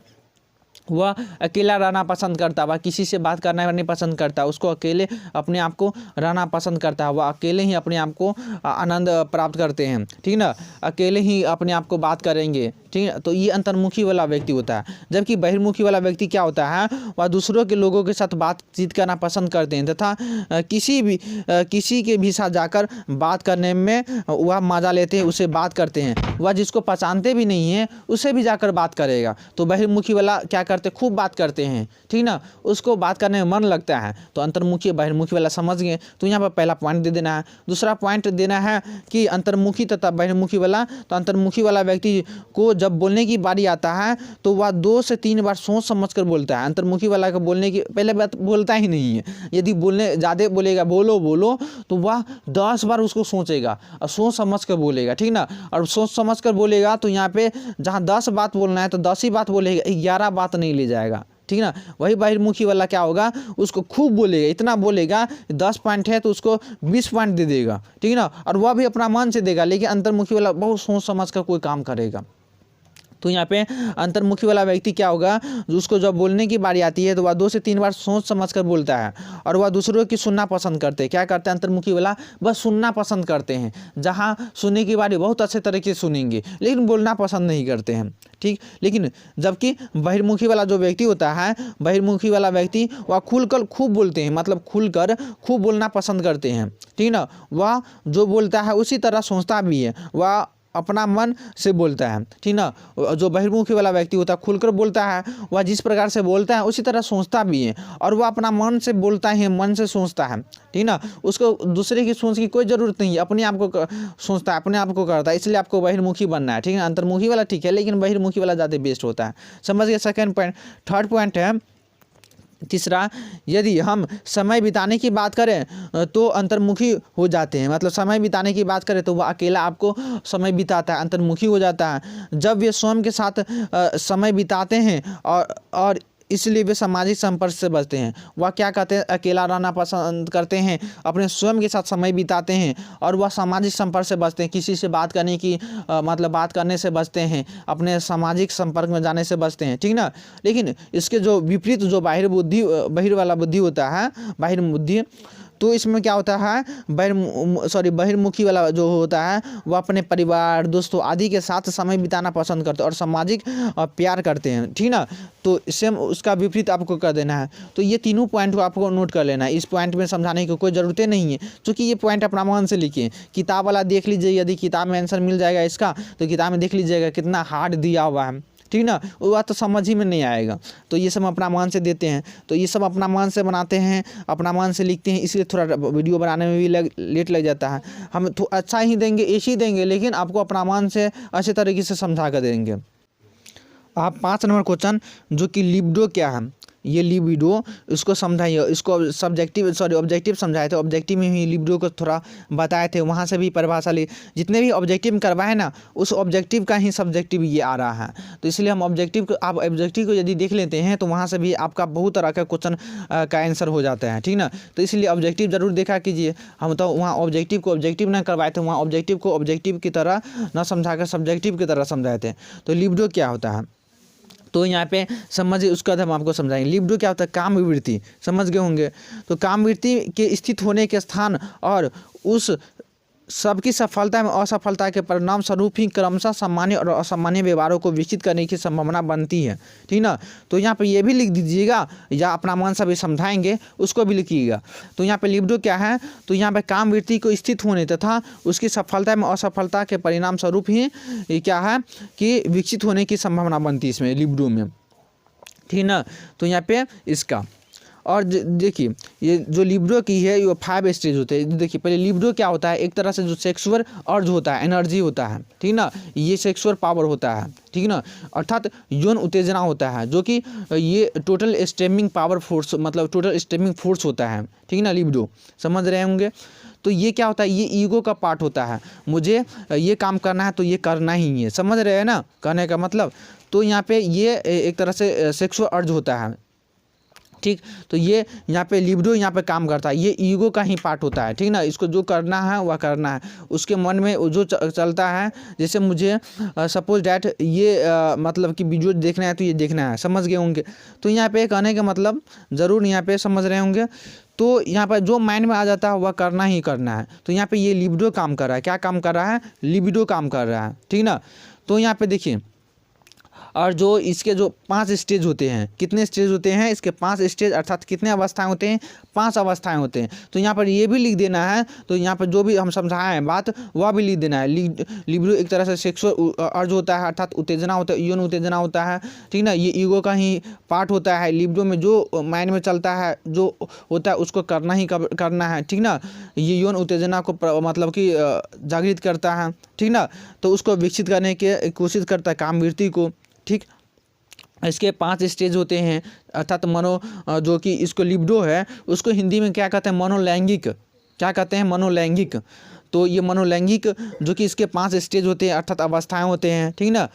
वह अकेला रहना पसंद करता है, वह किसी से बात करना नहीं पसंद करता, उसको अकेले अपने आप को रहना पसंद करता है, वह अकेले ही अपने आप को आनंद प्राप्त करते हैं, ठीक ना, अकेले ही अपने आप को बात करेंगे, ठीक है। तो ये अंतर्मुखी वाला व्यक्ति होता है। जबकि बहिर्मुखी वाला व्यक्ति क्या होता है, वह दूसरों के लोगों के साथ बातचीत करना पसंद करते हैं, तथा किसी के भी साथ जाकर बात करने में वह मज़ा लेते हैं, उससे बात करते हैं। वह जिसको पहचानते भी नहीं है उससे भी जाकर बात करेगा। तो बहिर्मुखी वाला क्या करते, खूब बात करते हैं, ठीक ना, उसको बात करने में मन लगता है। तो अंतर्मुखी बहिर्मुखी वाला समझ गए। तो यहाँ पर पहला पॉइंट दे देना है। दूसरा पॉइंट देना है कि अंतर्मुखी तथा बहिर्मुखी वाला, तो अंतर्मुखी वाला व्यक्ति को जब बोलने की बारी आता है तो वह 2 से 3 बार सोच समझ कर बोलता है। अंतर्मुखी वाला का बोलने की पहले बात बोलता ही नहीं है। यदि बोलने ज़्यादा बोलेगा बोलो तो वह 10 बार उसको सोचेगा और सोच समझ कर बोलेगा, ठीक ना। और सोच समझ कर बोलेगा तो यहाँ पे जहाँ 10 बात बोलना है तो 10 ही बात बोलेगा, 11 बात नहीं ले जाएगा, ठीक ना। वही बहिर्मुखी वाला क्या होगा, उसको खूब बोलेगा, इतना बोलेगा, 10 पॉइंट है तो उसको 20 पॉइंट दे देगा, ठीक ना। और वह भी अपना मन से देगा, लेकिन अंतर्मुखी वाला बहुत सोच समझ कर कोई काम करेगा। तो यहाँ पे अंतर्मुखी वाला व्यक्ति क्या होगा, उसको जब बोलने की बारी आती है तो वह 2 से 3 बार सोच समझ कर बोलता है और वह दूसरों की सुनना पसंद करते हैं। क्या करते हैं अंतर्मुखी वाला, बस सुनना पसंद करते हैं, जहाँ सुनने की बारी बहुत अच्छे तरीके से सुनेंगे लेकिन बोलना पसंद नहीं करते हैं। ठीक, लेकिन जबकि बहिर्मुखी वाला जो व्यक्ति होता है, बहिर्मुखी वाला व्यक्ति वह खुलकर खूब बोलते हैं, मतलब खुलकर खूब बोलना पसंद करते हैं। ठीक ना, वह जो बोलता है उसी तरह सोचता भी है, वह अपना मन से बोलता है। ठीक ना, जो बहिर्मुखी वाला व्यक्ति होता है खुलकर बोलता है, वह जिस प्रकार से बोलता है उसी तरह सोचता भी है और वह अपना मन से बोलता है, मन से सोचता है। ठीक ना, उसको दूसरे की सोच की कोई ज़रूरत नहीं है, अपने आप को सोचता है, अपने आप को करता है, इसलिए आपको बहिर्मुखी बनना है। ठीक है, अंतर्मुखी वाला ठीक है लेकिन बहिर्मुखी वाला ज़्यादा बेस्ट होता है। समझ गए सेकंड पॉइंट। थर्ड पॉइंट है तीसरा, यदि हम समय बिताने की बात करें तो अंतर्मुखी हो जाते हैं। मतलब समय बिताने की बात करें तो वह अकेला आपको समय बिताता है, अंतर्मुखी हो जाता है। जब वे स्वयं के साथ समय बिताते हैं और इसलिए वे सामाजिक संपर्क से बचते हैं। वह क्या कहते हैं, अकेला रहना पसंद करते हैं, अपने स्वयं के साथ समय बिताते हैं और वह सामाजिक संपर्क से बचते हैं, किसी से बात करने की मतलब बात करने से बचते हैं, अपने सामाजिक संपर्क में जाने से बचते हैं। ठीक ना, लेकिन इसके जो विपरीत जो बाहिर वाला बुद्धि होता है, बाहिर बुद्धि, तो इसमें क्या होता है, बहिर्मुखी वाला जो होता है वह अपने परिवार, दोस्तों आदि के साथ समय बिताना पसंद करते हैं और सामाजिक प्यार करते हैं। ठीक ना, तो सेम उसका विपरीत आपको कर देना है। तो ये तीनों पॉइंट को आपको नोट कर लेना है, इस पॉइंट में समझाने की कोई ज़रूरत नहीं है, क्योंकि ये पॉइंट अपना मन से लिखिए। किताब वाला देख लीजिए, यदि किताब में आंसर मिल जाएगा इसका तो किताब में देख लीजिएगा कितना हार्ड दिया हुआ है। ठीक ना, वो बात तो समझ ही में नहीं आएगा। तो ये सब अपना मन से देते हैं, तो ये सब अपना मन से बनाते हैं, अपना मन से लिखते हैं, इसलिए थोड़ा वीडियो बनाने में भी लेट लग जाता है। हम तो अच्छा ही देंगे, ऐसे ही देंगे, लेकिन आपको अपना मन से अच्छे तरीके से समझा कर देंगे। आप 5 नंबर क्वेश्चन जो कि लिबिडो क्या है, ये लिबिडो इसको समझाइए, इसको ऑब्जेक्टिव समझाए थे, ऑब्जेक्टिव में भी लिबिडो को थोड़ा बताए थे, वहाँ से भी परिभाषा ली। जितने भी ऑब्जेक्टिव में करवाए ना, उस ऑब्जेक्टिव का ही सब्जेक्टिव ये आ रहा है, तो इसलिए हम आप ऑब्जेक्टिव को यदि देख लेते हैं तो वहाँ से भी आपका बहुत तरह का क्वेश्चन का आंसर हो जाता है। ठीक ना, तो इसलिए ऑब्जेक्टिव जरूर देखा कीजिए। हम तो वहाँ ऑब्जेक्टिव को ऑब्जेक्टिव ना करवाए थे, वहाँ ऑब्जेक्टिव को ऑब्जेक्टिव की तरह न समझा कर सब्जेक्टिव की तरह समझाए थे। तो लिबिडो क्या होता है, तो यहाँ पे समझिए, उसका हम आपको समझाएंगे। लिबिडो क्या होता है, कामवृत्ति, समझ गए होंगे। तो कामवृत्ति के स्थित होने के स्थान और उस सबकी सफलता में असफलता के परिणाम स्वरूप ही क्रमशः सामान्य और असामान्य व्यवहारों को विकसित करने की संभावना बनती है। ठीक ना, तो यहाँ पे ये भी लिख दीजिएगा, या अपना मन से भी समझाएंगे उसको भी लिखिएगा। तो यहाँ पे लिबिडो क्या है, तो यहाँ पे कामवृत्ति को स्थित होने तथा उसकी सफलता में असफलता के परिणाम स्वरूप ही क्या है कि विकसित होने की संभावना बनती है इसमें, लिबिडो में। ठीक ना, तो यहाँ पे इसका और देखिए, ये जो लिबिडो की है ये 5 स्टेज होते हैं। देखिए पहले लिबिडो क्या होता है, एक तरह से जो सेक्सुअल अर्ज होता है, एनर्जी होता है। ठीक ना, ये सेक्सुअल पावर होता है। ठीक ना, अर्थात यौन उत्तेजना होता है, जो कि ये टोटल स्टेमिंग पावर फोर्स, मतलब टोटल स्टेमिंग फोर्स होता है। ठीक ना, लिबिडो समझ रहे होंगे। तो ये क्या होता है, ये ईगो का पार्ट होता है, मुझे ये काम करना है तो ये करना ही है, समझ रहे हैं ना कहने का मतलब। तो यहाँ पे ये एक तरह से सेक्सुअल अर्ज होता है। ठीक, तो ये यहाँ पे लिबिडो यहाँ पे काम करता है, ये ईगो का ही पार्ट होता है। ठीक ना, इसको जो करना है वह करना है, उसके मन में जो चलता है, जैसे मुझे सपोज डैट ये मतलब कि वीडियो देखना है तो ये देखना है, समझ गए होंगे। तो यहाँ पे कहने का मतलब ज़रूर यहाँ पे समझ रहे होंगे। तो यहाँ पर जो माइंड में आ जाता है वह करना ही करना है। तो यहाँ पे ये लिबिडो काम कर रहा है, क्या काम कर रहा है, लिबिडो काम कर रहा है। ठीक ना, तो यहाँ पे देखिए, और जो इसके जो 5 स्टेज होते हैं, कितने स्टेज होते हैं इसके, 5 स्टेज, अर्थात कितने अवस्थाएं होते हैं, 5 अवस्थाएं होते हैं। तो यहाँ पर ये भी लिख देना है, तो यहाँ पर जो भी हम समझाए हैं बात वह भी लिख देना है। लिबिडो एक तरह से सेक्सुअल अर्ज होता है, अर्थात उत्तेजना होता है, यौन उत्तेजना होता है। ठीक ना, ये ईगो का ही पार्ट होता है। लिबिडो में जो माइंड में चलता है, जो होता है उसको करना ही करना है। ठीक ना, ये यौन उत्तेजना को मतलब कि जागृत करता है। ठीक ना, तो उसको विकसित करने की कोशिश करता है, कामवृत्ति को। ठीक, इसके 5 स्टेज होते हैं, अर्थात जो कि इसको लिबिडो है उसको हिंदी में क्या कहते हैं, मनोलैंगिक, क्या कहते हैं, मनोलैंगिक। तो ये मनोलैंगिक जो कि इसके 5 स्टेज होते हैं, अर्थात अवस्थाएं होते हैं। ठीक ना,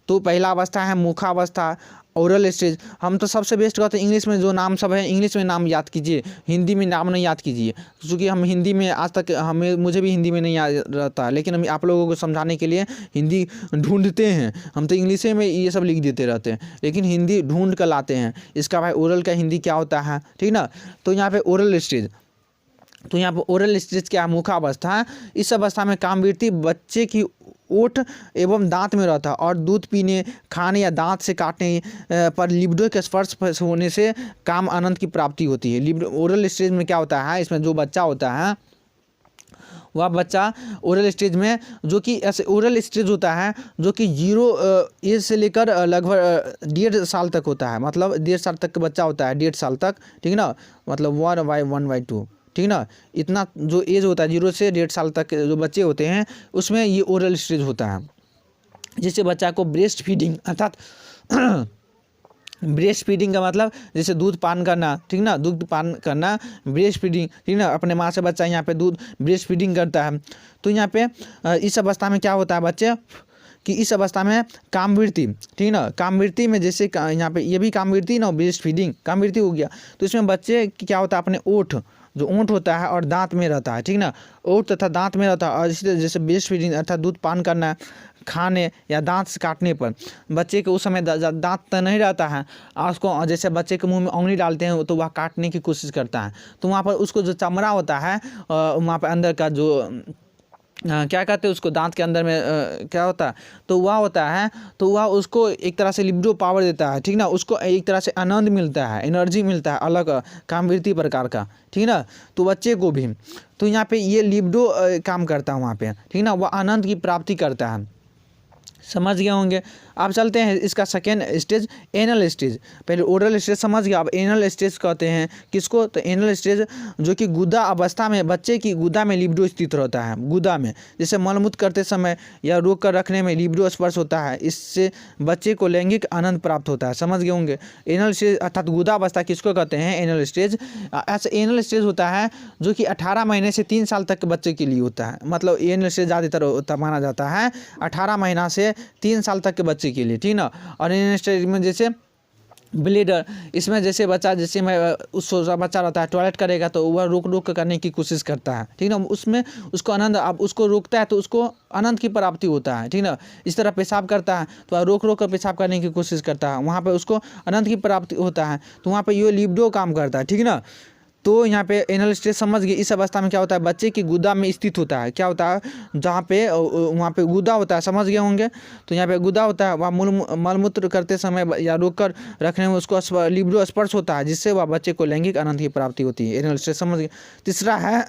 तो पहला अवस्था है मुखावस्था, ओरल स्टेज हम तो सबसे बेस्ट कहते हैं इंग्लिश में जो नाम सब है इंग्लिश में नाम याद कीजिए, हिंदी में नाम नहीं याद कीजिए, क्योंकि हम हिंदी में आज तक मुझे भी हिंदी में नहीं याद रहता, लेकिन हम आप लोगों को समझाने के लिए हिंदी ढूंढते हैं। हम तो इंग्लिश में ये सब लिख देते रहते हैं, लेकिन हिंदी ढूंढ कर लाते हैं इसका भाई ओरल का हिंदी क्या होता है, ठीक ना। तो यहाँ पे ओरल स्टेज, तो यहाँ पर ओरल स्टेज क्या मुखावस्था है। इस अवस्था में कामवृत्ति बच्चे की ओठ एवं दांत में रहता है और दूध पीने, खाने या दांत से काटने पर लिबिडो के स्पर्श होने से काम आनंद की प्राप्ति होती है। लिबिडो ओरल स्टेज में क्या होता है, इसमें जो बच्चा होता है वह बच्चा ओरल स्टेज में, जो कि ऐसे ओरल स्टेज होता है जो कि 0 एज से लेकर लगभग 1.5 साल तक होता है, मतलब 1.5 साल तक का बच्चा होता है, 1.5 साल तक, ठीक ना, मतलब 1/1/2, ठीक ना। इतना जो एज होता है 0 से 1.5 साल तक जो बच्चे होते हैं उसमें ये ओरल स्टेज होता है। जिससे बच्चा को ब्रेस्ट फीडिंग अर्थात ब्रेस्ट फीडिंग का मतलब जैसे दूध पान करना, ठीक ना, दूध पान करना, ब्रेस्ट फीडिंग, ठीक ना, अपने माँ से बच्चा यहाँ पे दूध ब्रेस्ट फीडिंग करता है। तो यहाँ पे इस अवस्था में क्या होता है बच्चे कि इस अवस्था में कामवृत्ति, ठीक ना, कामवृत्ति में जैसे यहाँ पे ये भी कामवृत्ति ना, ब्रेस्ट फीडिंग कामवृत्ति हो गया। तो इसमें बच्चे की क्या होता है, अपने ओठ, जो ओंठ होता है और दांत में रहता है, ठीक ना, ओठ तथा दांत में रहता है। और इसी जैसे ब्रेस्ट फीडिंग अर्थात दूध पान करना, खाने या दांत से काटने पर बच्चे के उस समय दांत तो नहीं रहता है, और उसको जैसे बच्चे के मुंह में उंगली डालते हैं तो वह काटने की कोशिश करता है। तो वहाँ पर उसको जो चमड़ा होता है वहाँ पर अंदर का जो क्या कहते हैं उसको, दांत के अंदर में क्या होता है, तो वह होता है, तो वह उसको एक तरह से लिबिडो पावर देता है, ठीक ना, उसको एक तरह से आनंद मिलता है, एनर्जी मिलता है अलग कामवृत्ति प्रकार का, ठीक ना। तो बच्चे को भी, तो यहाँ पे ये लिबिडो काम करता है वहाँ पे, ठीक ना, वह आनंद की प्राप्ति करता है। समझ गए होंगे। अब चलते हैं इसका सेकेंड स्टेज, एनल स्टेज। पहले ओरल स्टेज समझ गया, अब एनल स्टेज कहते हैं किसको, तो एनल स्टेज जो कि गुदा अवस्था में बच्चे की गुदा में लिबिडो स्थित रहता है, गुदा में, जैसे मलमूत्र करते समय या रोक कर रखने में लिबिडो स्पर्श होता है, इससे बच्चे को लैंगिक आनंद प्राप्त होता है। समझ गए होंगे। एनल स्टेज अर्थात गुदा अवस्था किसको कहते हैं, एनल स्टेज। ऐसा एनल स्टेज होता है जो कि 18 महीने से 3 साल तक के बच्चे के लिए होता है, मतलब एनल स्टेज ज़्यादातर माना जाता है 18 महीना से 3 साल तक के बच्चे के लिए, ठीक ना। और इन स्टेज में जैसे ब्लीडर, इसमें जैसे बच्चा, जैसे मैं उस बच्चा रहता है टॉयलेट करेगा तो वह रोक करने की कोशिश करता है, ठीक ना, उसमें उसको आनंद, अब उसको रोकता है तो उसको आनंद की प्राप्ति होता है, ठीक ना। इस तरह पेशाब करता है तो वह रोक कर पेशाब करने की कोशिश करता है, वहाँ पर उसको आनंद की प्राप्ति होता है, तो वहाँ पर ये लिबिडो काम करता है, ठीक ना। तो यहाँ पे एनल स्टेज समझ गए। इस अवस्था में क्या होता है, बच्चे की गुदा में स्थित होता है, क्या होता है, जहाँ पे वहाँ पे गुदा होता है, समझ गए होंगे। तो यहाँ पे गुदा होता है, वह मलमूत्र करते समय या रोक कर रखने में उसको लिबिडो स्पर्श होता है, जिससे वह बच्चे को लैंगिक आनंद की प्राप्ति होती है। एनल स्टेज समझ गए। तीसरा है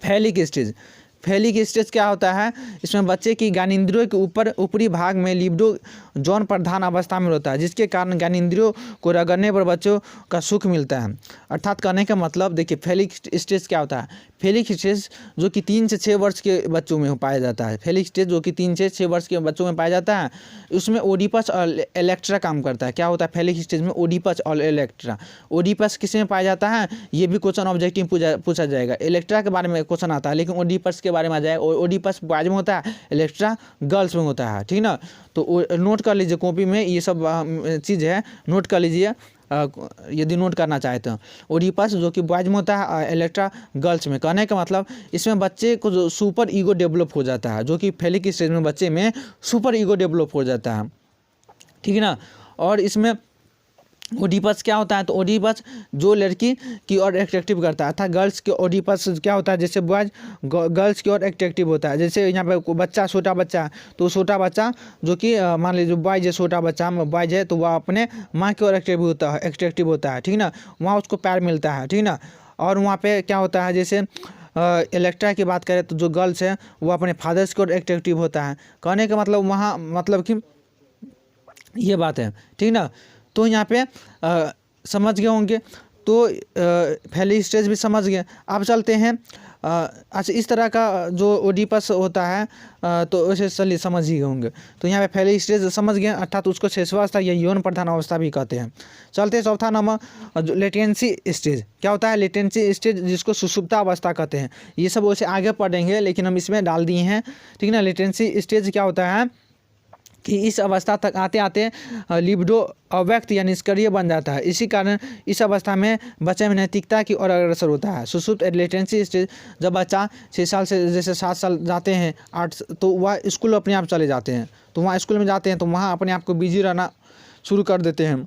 फैलिक स्टेज। फैलिक स्टेज क्या होता है, इसमें बच्चे की ज्ञानेंद्रियों के ऊपरी भाग में लिबिडो जौन प्रधान अवस्था में होता है, जिसके कारण ज्ञानेंद्रियों को रगड़ने पर बच्चों का सुख मिलता है। अर्थात कहने का मतलब देखिए, फैलिक स्टेज क्या होता है, फैलिक स्टेज जो कि 3 से 6 वर्ष के बच्चों में पाया जाता है, फैलिक स्टेज जो कि 3 से 6 वर्ष के बच्चों में पाया जाता है, उसमें ओडिपस और इलेक्ट्रा काम करता है। क्या होता है फैलिक स्टेज में, ओडिपस और इलेक्ट्रा। ओडिपस किस में पाया जाता है, ये भी क्वेश्चन ऑब्जेक्टिव पूछा जाएगा। इलेक्ट्रा के बारे में क्वेश्चन आता है, लेकिन ओडिपस के बारे में आ जाएगा। ओडिपस बॉयज में होता है, इलेक्ट्रा गर्ल्स में होता है, ठीक ना। तो नोट कर लीजिए कॉपी में, ये सब चीज़ है, नोट कर लीजिए यदि नोट करना चाहते हैं। ओडिपस जो कि बॉयज में होता है और इलेक्ट्रा गर्ल्स में। कहने का मतलब इसमें बच्चे को जो सुपर ईगो डेवलप हो जाता है, जो कि फैलिक स्टेज में बच्चे में सुपर ईगो डेवलप हो जाता है, ठीक है ना। और इसमें ओडिपस क्या होता है, तो ओडिपस जो लड़की की ओर एट्रैक्टिव करता है, अर्थात गर्ल्स के ओडिपस क्या होता है, जैसे बॉयज गर्ल्स की ओर एट्रैक्टिव होता है। जैसे यहाँ पे बच्चा, छोटा बच्चा है, तो छोटा बच्चा जो कि मान लीजिए बॉयज है, छोटा बच्चा बॉयज है, तो वह अपने माँ की ओर एट्रैक्टिव होता है, ठीक ना, वहाँ उसको प्यार मिलता है, ठीक ना। और वहाँ पे क्या होता है, जैसे इलेक्ट्रा की बात करें तो जो गर्ल्स है वो अपने फादर्स की ओर एट्रैक्टिव होता है। कहने का मतलब वहाँ मतलब कि ये बात है, ठीक ना। तो यहाँ पे समझ गए होंगे। तो फैलिक स्टेज भी समझ गए। अब चलते हैं अच्छा, इस तरह का जो ओडिपस होता है तो वैसे चलिए समझ ही गए होंगे। तो यहाँ पे फैलिक स्टेज समझ गए, अर्थात उसको शेषावस्था या यौन प्रधान अवस्था भी कहते हैं। चलते हैं चौथा नंबर, जो लेटेंसी स्टेज। क्या होता है लेटेंसी स्टेज, जिसको सुषुप्ता अवस्था कहते हैं। ये सब वैसे आगे पढ़ेंगे, लेकिन हम इसमें डाल दिए हैं, ठीक है ना। लेटेंसी स्टेज क्या होता है, कि इस अवस्था तक आते आते लिबिडो अव्यक्त या निष्क्रिय बन जाता है। इसी कारण इस अवस्था में बच्चे में नैतिकता की ओर अग्रसर होता है। सुसुप्त लेटेंसी स्टेज, जब बच्चा 6 साल से जैसे 7 साल जाते हैं 8, तो वह स्कूल अपने आप चले जाते हैं, तो वहाँ स्कूल में जाते हैं तो वहाँ अपने आप को बिजी रहना शुरू कर देते हैं।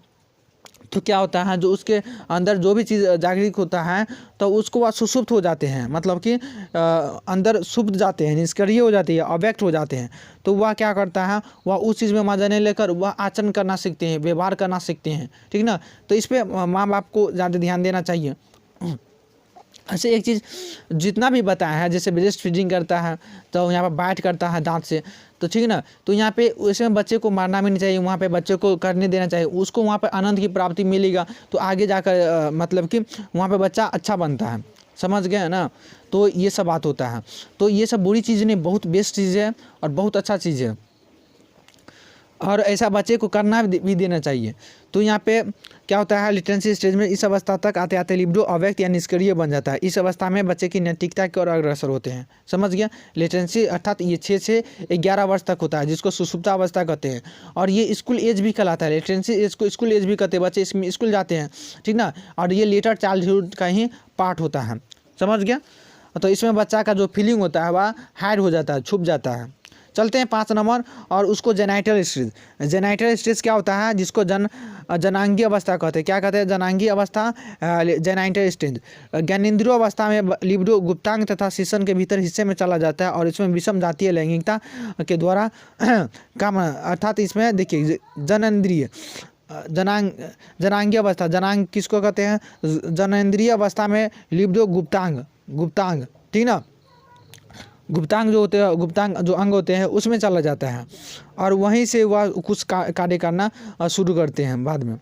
तो क्या होता है, जो उसके अंदर जो भी चीज़ जागृत होता है तो उसको वह सुसुप्त हो जाते हैं, मतलब कि अंदर सुप्त जाते हैं, निष्क्रिय हो जाती है, अव्यक्त हो जाते हैं। तो वह क्या करता है, वह उस चीज़ में मजा नहीं लेकर वह आचरण करना सीखते हैं, व्यवहार करना सीखते हैं, ठीक ना। तो इस पर माँ बाप को ज़्यादा ध्यान देना चाहिए। ऐसे एक चीज़ जितना भी बताया है, जैसे ब्रेस्ट फीडिंग करता है तो यहाँ पर बाइट करता है दांत से, तो ठीक ना, तो यहाँ पे उसमें बच्चे को मारना भी नहीं चाहिए, वहाँ पे बच्चे को करने देना चाहिए, उसको वहाँ पे आनंद की प्राप्ति मिलेगा तो आगे जाकर मतलब कि वहाँ पे बच्चा अच्छा बनता है, समझ गए ना। तो ये सब बात होता है। तो ये सब बुरी चीज़ नहीं, बहुत बेस्ट चीज़ है और बहुत अच्छा चीज़ है, और ऐसा बच्चे को करना भी देना चाहिए। तो यहाँ पे क्या होता है, लेटेंसी स्टेज में इस अवस्था तक आते आते लिबिडो अव्यक्त या निष्क्रिय बन जाता है। इस अवस्था में बच्चे की नैतिकता की ओर अग्रसर होते हैं, समझ गया। लेटेंसी अर्थात ये 6 से 11 वर्ष तक होता है, जिसको सुसुप्ता अवस्था कहते हैं, और ये स्कूल एज भी कहलाता है। लेटेंसी एज को स्कूल एज भी कहते हैं, बच्चे इसमें स्कूल जाते हैं, ठीक ना, और ये लेटर चाइल्डहुड का ही पार्ट होता है, समझ गया। तो इसमें बच्चा का जो फीलिंग होता है वह हाइड हो जाता है, छुप जाता है। चलते हैं 5 नंबर, और उसको जेनाइटल स्टेज। जेनाइटल स्टेज क्या होता है, जिसको जनांगीय अवस्था कहते हैं। क्या कहते हैं, जनांगीय अवस्था, जेनाइटल स्टेज। ज्ञानेंद्रिय अवस्था में लिबिडो गुप्तांग तथा शीशन के भीतर हिस्से में चला जाता है, और इसमें विषम जातीय लैंगिकता के द्वारा काम, अर्थात इसमें देखिए जनेंद्रिय जनांगीय अवस्था, जनांग किसको कहते हैं, जनेंद्रिय अवस्था में लिबिडो गुप्तांग, ठीक ना, गुप्तांग जो होते हैं, गुप्तांग जो अंग होते हैं उसमें चला जाता है, और वहीं से वह कुछ कार्य करना शुरू करते हैं बाद में।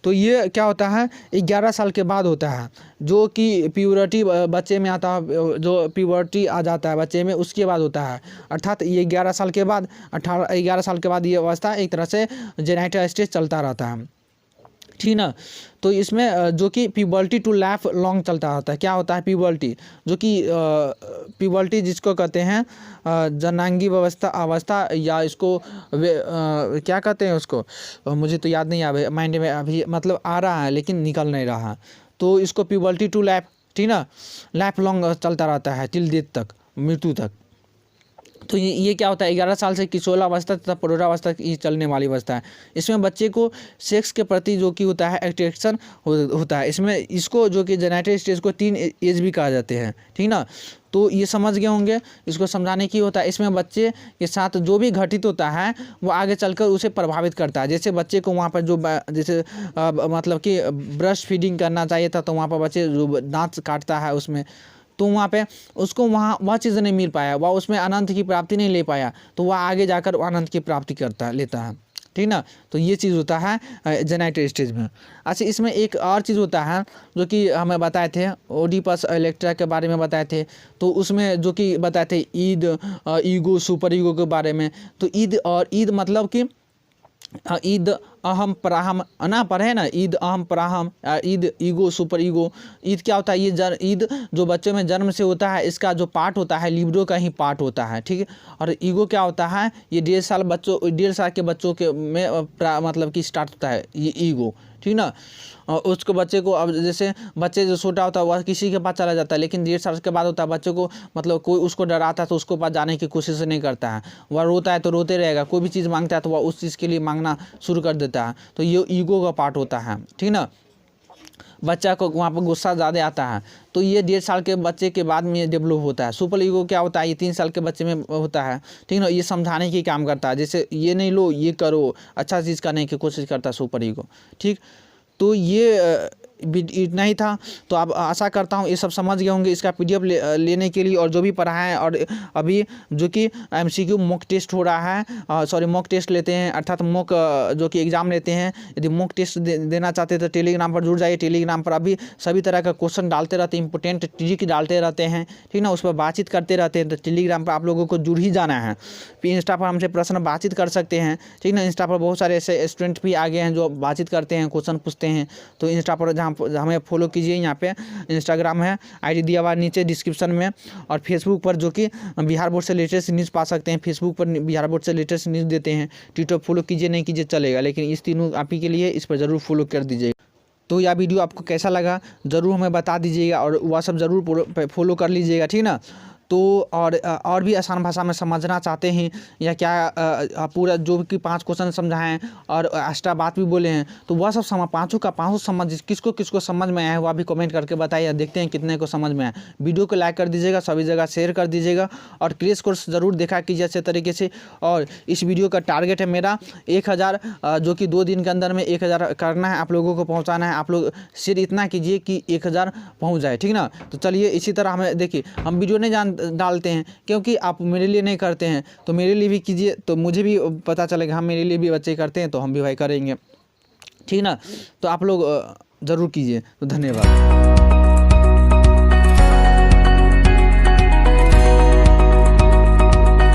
तो ये क्या होता है, 11 साल के बाद होता है, जो कि प्यूबर्टी बच्चे में आता है, जो प्यूबर्टी आ जाता है बच्चे में, उसके बाद होता है। अर्थात ये 11 साल के बाद 11 साल के बाद ये अवस्था एक तरह से जेनाइटल स्टेज चलता रहता है, ठीक ना। तो इसमें जो कि प्यूबर्टी टू लाइफ लॉन्ग चलता रहता है। क्या होता है प्यूबर्टी, जो कि प्यूबर्टी जिसको कहते हैं जनांगी अवस्था, या इसको क्या कहते हैं उसको, मुझे तो याद नहीं आ रहा माइंड में अभी, मतलब आ रहा है लेकिन निकल नहीं रहा। तो इसको प्यूबर्टी टू लाइफ, ठीक ना, लाइफ लॉन्ग चलता रहता है, टिल डेथ तक, मृत्यु तक। तो ये क्या होता है, 11 साल से किशोरावस्था तथा प्रौढ़ावस्था तक ये चलने वाली अवस्था है। इसमें बच्चे को सेक्स के प्रति जो कि होता है अट्रैक्शन होता है। इसमें इसको जो कि जेनाइटल स्टेज को 3 एज भी कहा जाते हैं, ठीक ना। तो ये समझ गए होंगे, इसको समझाने की होता है। इसमें बच्चे के साथ जो भी घटित होता है वो आगे चलकर उसे प्रभावित करता है। जैसे बच्चे को वहाँ पर जो जैसे मतलब कि ब्रेस्ट फीडिंग करना चाहिए था, तो वहाँ पर बच्चे जो दांत काटता है उसमें, तो वहाँ पे उसको वहाँ वह चीज़ नहीं मिल पाया, वह उसमें आनंद की प्राप्ति नहीं ले पाया, तो वह आगे जाकर आनंद की प्राप्ति लेता है, ठीक ना। तो ये चीज़ होता है जेनाइटल स्टेज में। अच्छा, इसमें एक और चीज़ होता है जो कि हमें बताए थे, ओडिपस इलेक्ट्रा के बारे में बताए थे, तो उसमें जो कि बताए थे ईद, ईगो, सुपर ईगो के बारे में। तो ईद मतलब कि ईद अहम पराहम ना पढ़े ना, ईद अहम पराहम, id ego superego. Id क्या होता है, ये ईद जो बच्चों में जन्म से होता है, इसका जो पार्ट होता है लिबिडो का ही पार्ट होता है, ठीक है। और ईगो क्या होता है, ये 1.5 साल के बच्चों के में मतलब कि स्टार्ट होता है ये ईगो, ठीक ना। उसको बच्चे को, अब जैसे बच्चे जो छोटा होता है वह किसी के पास चला जाता है, लेकिन 1.5 साल के बाद होता है बच्चे को, मतलब कोई उसको डराता है तो उसको पास जाने की कोशिश नहीं करता है, वह रोता है तो रोते रहेगा, कोई भी चीज़ मांगता है तो वह उस चीज़ के लिए मांगना शुरू कर देता है। तो ये ईगो का पार्ट होता है, ठीक ना। बच्चा को वहाँ पर गुस्सा ज़्यादा आता है, तो ये 1.5 साल के बच्चे के बाद में ये डेवलप होता है। सुपर ईगो क्या होता है, ये 3 साल के बच्चे में होता है, ठीक ना। ये समझाने की काम करता है, जैसे ये नहीं लो, ये करो, अच्छा चीज़ करने की कोशिश करता है सुपर ईगो, ठीक। तो ये इतना ही था। तो आप आशा करता हूँ ये सब समझ गए होंगे। इसका PDF लेने के लिए और जो भी पढ़ा है, और अभी जो कि MCQ मॉक टेस्ट हो रहा है, सॉरी मॉक टेस्ट लेते हैं, अर्थात मॉक जो कि एग्ज़ाम लेते हैं, यदि मॉक टेस्ट देना चाहते हैं तो टेलीग्राम पर जुड़ जाइए। टेलीग्राम पर अभी सभी तरह का क्वेश्चन डालते रहते हैं, इंपॉर्टेंट ट्रिक डालते रहते हैं, ठीक ना, उस पर बातचीत करते रहते हैं। तो टेलीग्राम पर आप लोगों को जुड़ ही जाना है। फिर इंस्टा पर हमसे प्रश्न बातचीत कर सकते हैं, ठीक ना। इंस्टा पर बहुत सारे ऐसे स्टूडेंट भी आ गए हैं जो बातचीत करते हैं, क्वेश्चन पूछते हैं। तो इंस्टा पर जहाँ आप हमें फॉलो कीजिए। यहाँ पे इंस्टाग्राम है, आईडी दिया हुआ नीचे डिस्क्रिप्शन में, और फेसबुक पर जो कि बिहार बोर्ड से लेटेस्ट न्यूज़ पा सकते हैं। फेसबुक पर बिहार बोर्ड से लेटेस्ट न्यूज़ देते हैं। ट्विटर फॉलो कीजिए, नहीं कीजिए चलेगा, लेकिन इस तीनों आप ही के लिए इस पर ज़रूर फॉलो कर दीजिएगा। तो यह वीडियो आपको कैसा लगा ज़रूर हमें बता दीजिएगा, और वह सब ज़रूर फॉलो कर लीजिएगा, ठीक ना। तो और भी आसान भाषा में समझना चाहते हैं या क्या पूरा जो कि 5 क्वेश्चन समझाएं और एक्स्ट्रा बात भी बोले हैं, तो वह सब पाँचों का पाँचों समझ किसको किसको समझ में आया है वह भी कमेंट करके बताइए। देखते हैं कितने को समझ में आया। वीडियो को लाइक कर दीजिएगा, सभी जगह शेयर कर दीजिएगा, और क्रैश कोर्स ज़रूर देखा कीजिए अच्छे तरीके से। और इस वीडियो का टारगेट है मेरा 1000, जो कि 2 दिन के अंदर में 1000 करना है, आप लोगों को पहुँचाना है। आप लोग शेयर इतना कीजिए कि 1000 पहुँच जाए, ठीक ना। तो चलिए इसी तरह हमें देखिए, हम वीडियो नहीं डालते हैं क्योंकि आप मेरे लिए नहीं करते हैं, तो मेरे लिए भी कीजिए, तो मुझे भी पता चलेगा, हम मेरे लिए भी बच्चे करते हैं तो हम भी भाई करेंगे, ठीक ना। तो आप लोग ज़रूर कीजिए। तो धन्यवाद।